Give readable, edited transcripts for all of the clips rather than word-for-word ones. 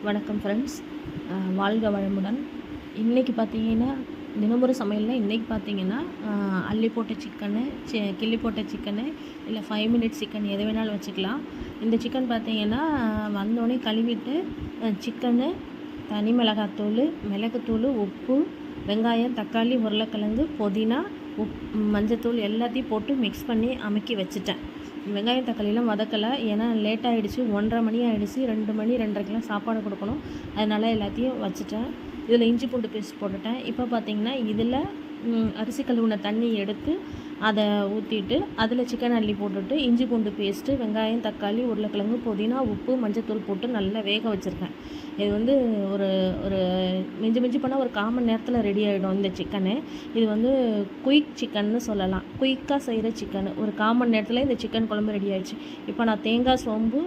வணக்கம் ஃப்ரெண்ட்ஸ், வாழ்க வளமுடன். இன்றைக்கி பார்த்தீங்கன்னா தினமுறை சமையலில் இன்றைக்கி பார்த்தீங்கன்னா அள்ளி போட்ட சிக்கனு, கிள்ளி போட்ட சிக்கனு, இல்லை 5 மினிட்ஸ் சிக்கன் எது வேணாலும் வச்சுக்கலாம். இந்த சிக்கன் பார்த்தீங்கன்னா வந்தோடனே கழுவிட்டு சிக்கனு, தனி மிளகாத்தூள், மிளகுத்தூள், உப்பு, வெங்காயம், தக்காளி, உருளைக்கிழங்கு, புதினா, மஞ்சத்தூள் எல்லாத்தையும் போட்டு மிக்ஸ் பண்ணி அமுக்கி வச்சுட்டேன். வெங்காயம் தக்காளிலாம் வதக்கலை, ஏன்னா லேட் ஆகிடுச்சு. 1:30 மணி ஆகிடுச்சு. 2 மணி 2:30க்கெலாம் சாப்பாடு கொடுக்கணும். அதனால் எல்லாத்தையும் வச்சுட்டேன். இதில் இஞ்சி பூண்டு பேஸ்ட் போட்டுட்டேன். இப்போ பார்த்திங்கன்னா இதில் அரிசி கழுவுன தண்ணி எடுத்து அதை ஊற்றிட்டு அதில் சிக்கன் அள்ளி போட்டுட்டு இஞ்சி பூண்டு பேஸ்ட்டு, வெங்காயம், தக்காளி, உருளைக்கிழங்கு, புதினா, உப்பு, மஞ்சத்தூள் போட்டு நல்லா வேக வச்சுருக்கேன். இது வந்து ஒரு ஒரு மிஞ்சி போனால் ஒரு 1/4 மணி நேரத்தில் ரெடி ஆகிடும் இந்த சிக்கனு. இது வந்து குயிக் சிக்கன்னு சொல்லலாம். குயிக்காக செய்கிற சிக்கனு. ஒரு 1/4 மணி நேரத்தில் இந்த சிக்கன் குழம்பு ரெடி ஆகிடுச்சு. இப்போ நான் தேங்காய், சோம்பு,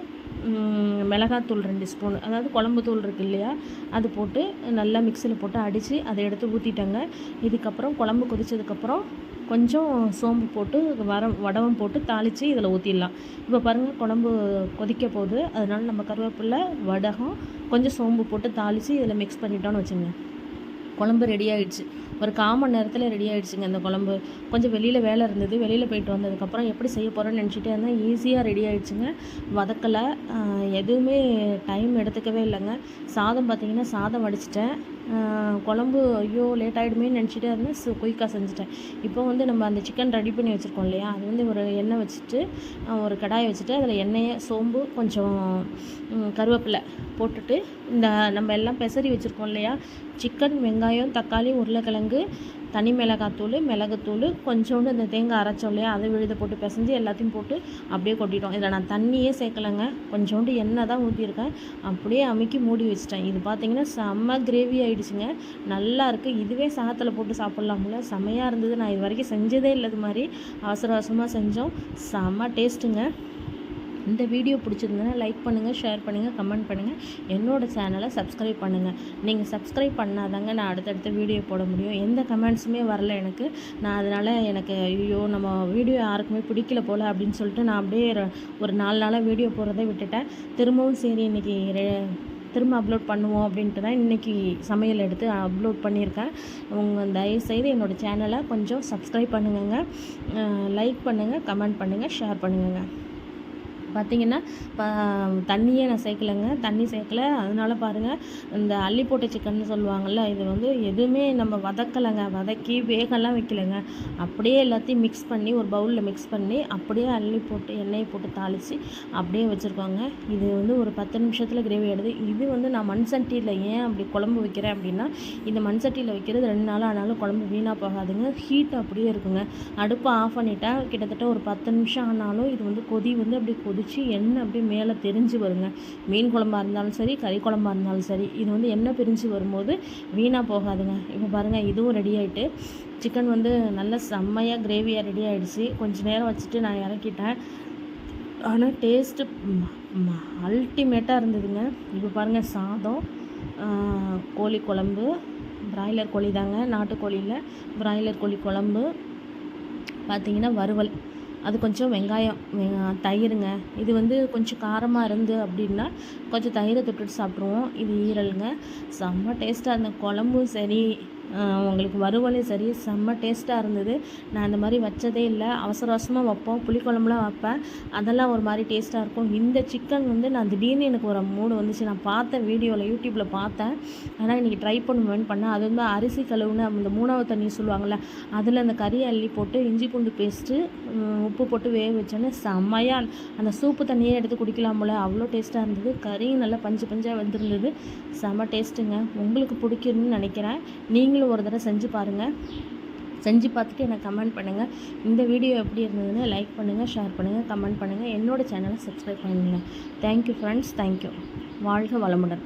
மிளகாத்தூள் 2 ஸ்பூன், அதாவது குழம்பு தூள் இருக்குது இல்லையா, அது போட்டு நல்லா மிக்சியில் போட்டு அடித்து அதை எடுத்து ஊற்றிட்டேங்க. இதுக்கப்புறம் குழம்பு கொதித்ததுக்கப்புறம் கொஞ்சம் சோம்பு போட்டு வடகம் போட்டு தாளித்து இதில் ஊற்றிடலாம். இப்போ பாருங்கள், குழம்பு கொதிக்க போகுது. அதனால் நம்ம கருவேப்பிலை, வடகம், கொஞ்சம் சோம்பு போட்டு தாளித்து இதில் மிக்ஸ் பண்ணிட்டோன்னு வச்சுங்க, குழம்பு ரெடி ஆகிடுச்சு. ஒரு 1/4 மணி நேரத்தில் ரெடி ஆகிடுச்சுங்க இந்த குழம்பு. கொஞ்சம் வெளியில் வேலை இருந்தது, வெளியில் போயிட்டு வந்ததுக்கப்புறம் எப்படி செய்ய போகிறேன்னு நினச்சிட்டே இருந்தேன். ஈஸியாக ரெடி ஆகிடுச்சுங்க. வதக்கலை, எதுவுமே டைம் எடுத்துக்கவே இல்லைங்க. சாதம் பார்த்திங்கன்னா சாதம் வடிச்சிட்டேன். குழம்பு ஐயோ லேட் ஆகிடுமேன்னு நினச்சிட்டே இருந்தேன். குயிக்காக செஞ்சுட்டேன். இப்போ வந்து நம்ம அந்த சிக்கன் ரெடி பண்ணி வச்சுருக்கோம் இல்லையா, அது வந்து ஒரு எண்ணெய் வச்சுட்டு, ஒரு கடாயை வச்சுட்டு அதில் எண்ணெயை, சோம்பு, கொஞ்சம் கருவேப்பிலை போட்டுட்டு இந்த நம்ம எல்லாம் பெசரி வச்சுருக்கோம் இல்லையா, சிக்கன், வெங்காயம், தக்காளி, உருளைக்கிழங்கு, தனி மிளகாத்தூள், மிளகுத்தூள், கொஞ்சோண்டு இந்த தேங்காய் அரைச்சோம் இல்லையா, அதை விழுத போட்டு பிசைஞ்சு எல்லாத்தையும் போட்டு அப்படியே கொட்டிட்டோம். இதில் நான் தண்ணியே சேர்க்கலைங்க, கொஞ்சோண்டு எண்ணெய் தான் ஊற்றிருக்கேன். அப்படியே அமுக்கி மூடி வச்சிட்டேன். இது பார்த்திங்கன்னா செம்ம கிரேவி ஆகிடுச்சுங்க. நல்லா இருக்குது. இதுவே சாதத்தில் போட்டு சாப்பிட்லாம்ல, செம்மையாக இருந்தது. நான் இது வரைக்கும் செஞ்சதே இல்லை இது மாதிரி. அவசர அவசரமாக செஞ்சோம். செம்ம டேஸ்ட்டுங்க. இந்த வீடியோ பிடிச்சிருந்ததுன்னா லைக் பண்ணுங்கள், ஷேர் பண்ணுங்கள், கமெண்ட் பண்ணுங்கள். என்னோடய சேனலை சப்ஸ்கிரைப் பண்ணுங்கள். நீங்கள் சப்ஸ்கிரைப் பண்ணாதாங்க நான் அடுத்தடுத்த வீடியோ போட முடியும். எந்த கமெண்ட்ஸுமே வரல எனக்கு. நான் அதனால் எனக்கு ஐயோ நம்ம வீடியோ யாருக்குமே பிடிக்கல போல் அப்படின்னு சொல்லிட்டு நான் அப்படியே ஒரு 4 நாளாக வீடியோ போடுறதை விட்டுட்டேன். திரும்பவும் சரி இன்றைக்கி திரும்ப அப்லோட் பண்ணுவோம் அப்படின்ட்டு தான் இன்றைக்கி சமையல் எடுத்து அப்லோட் பண்ணியிருக்கேன். உங்கள் தயவுசெய்து என்னோடய சேனலை கொஞ்சம் சப்ஸ்கிரைப் பண்ணுங்க, லைக் பண்ணுங்கள், கமெண்ட் பண்ணுங்கள், ஷேர் பண்ணுங்க. பார்த்திங்கன்னா தண்ணியே நான் சேர்க்கலைங்க, தண்ணி சேர்க்கலை. அதனால பாருங்கள், இந்த அள்ளி போட்ட சிக்கன்னு சொல்லுவாங்கள்ல, இது வந்து எதுவுமே நம்ம வதக்கலைங்க, வதக்கி வேகலாம் வைக்கலைங்க. அப்படியே எல்லாத்தையும் மிக்ஸ் பண்ணி ஒரு பவுலில் மிக்ஸ் பண்ணி அப்படியே அள்ளி போட்டு எண்ணெயை போட்டு தாளித்து அப்படியே வச்சுருக்கோங்க. இது வந்து ஒரு 10 நிமிஷத்தில் கிரேவி ஆகிடுது. இது வந்து நான் மண் சட்டியில் ஏன் அப்படி குழம்பு வைக்கிறேன் அப்படின்னா, இந்த மண் சட்டியில் வைக்கிறது 2 நாள் ஆனாலும் குழம்பு வீணாக போகாதுங்க. ஹீட் அப்படியே இருக்குங்க. அடுப்பை ஆஃப் பண்ணிட்டேன். கிட்டத்தட்ட ஒரு 10 நிமிஷம் ஆனாலும் இது வந்து கொதி வந்து அப்படியே கொதிச்சு எண்ணெய் அப்படியே மேலே தெரிஞ்சு வருங்க. மீன் குழம்பாக இருந்தாலும் சரி, கறி குழம்பாக இருந்தாலும் சரி, இது வந்து எண்ணெய் பிரிஞ்சு வரும்போது வீணாக போகாதுங்க. இப்போ பாருங்கள், இதுவும் ரெடி ஆகிட்டு சிக்கன் வந்து நல்ல செம்மையாக கிரேவியாக ரெடி ஆகிடுச்சு. கொஞ்சம் நேரம் வச்சுட்டு நான் இறக்கிட்டேன். ஆனால் டேஸ்ட்டு அல்டிமேட்டாக இருந்ததுங்க. இப்போ பாருங்கள், சாதம், கோழி குழம்பு, பிராய்லர் கோழி தாங்க, நாட்டுக்கோழியில் பிராய்லர் கோழி குழம்பு, பார்த்திங்கன்னா வறுவல், அது கொஞ்சம் வெங்காயம், தயிருங்க. இது வந்து கொஞ்சம் காரமாக இருந்து அப்படின்னா கொஞ்சம் தயிரை தொட்டுட்டு சாப்பிட்ருவோம். இது ஈரலுங்க. செம்ம டேஸ்ட்டாக இருந்த குழம்பும் சரி, உங்களுக்கு வறுவலும் சரி, செம்ம டேஸ்ட்டாக இருந்தது. நான் அந்த மாதிரி வச்சதே இல்லை. அவசர அவசரமாக வைப்போம், புளிக்குழம்புலாம் வைப்பேன், அதெல்லாம் ஒரு மாதிரி டேஸ்ட்டாக இருக்கும். இந்த சிக்கன் வந்து நான் திடீர்னு எனக்கு ஒரு மூடு வந்துச்சு. நான் பார்த்தேன் வீடியோவில், யூடியூப்பில் பார்த்தேன். ஆனால் இன்றைக்கி ட்ரை பண்ணுவேன்னு பண்ணேன். அது வந்து அரிசி கழுவுன அந்த 3வது தண்ணி சொல்லுவாங்கள்ல, அதில் அந்த கறியை அள்ளி போட்டு இஞ்சி பூண்டு பேஸ்ட்டு, உப்பு போட்டு வேக வச்சோன்னே செம்மையாக அந்த சூப்பு தண்ணியே எடுத்து குடிக்கலாம் போல், அவ்வளோ டேஸ்ட்டாக இருந்தது. கறியும் நல்லா பஞ்சாக வந்துருந்தது. செம்ம டேஸ்ட்டுங்க. உங்களுக்கு பிடிக்கும்னு நினைக்கிறேன். நீங்களும் ஒரு தடவை செஞ்சு பாருங்கள். செஞ்சு பார்த்துட்டு எனக்கு கமெண்ட் பண்ணுங்கள். இந்த வீடியோ எப்படி இருந்ததுன்னு லைக் பண்ணுங்கள், ஷேர் பண்ணுங்கள், கமெண்ட் பண்ணுங்கள். என்னோடய சேனலை சப்ஸ்கிரைப் பண்ணுங்கள். Thank you friends, thank you. வாழ்க வளமுடன்.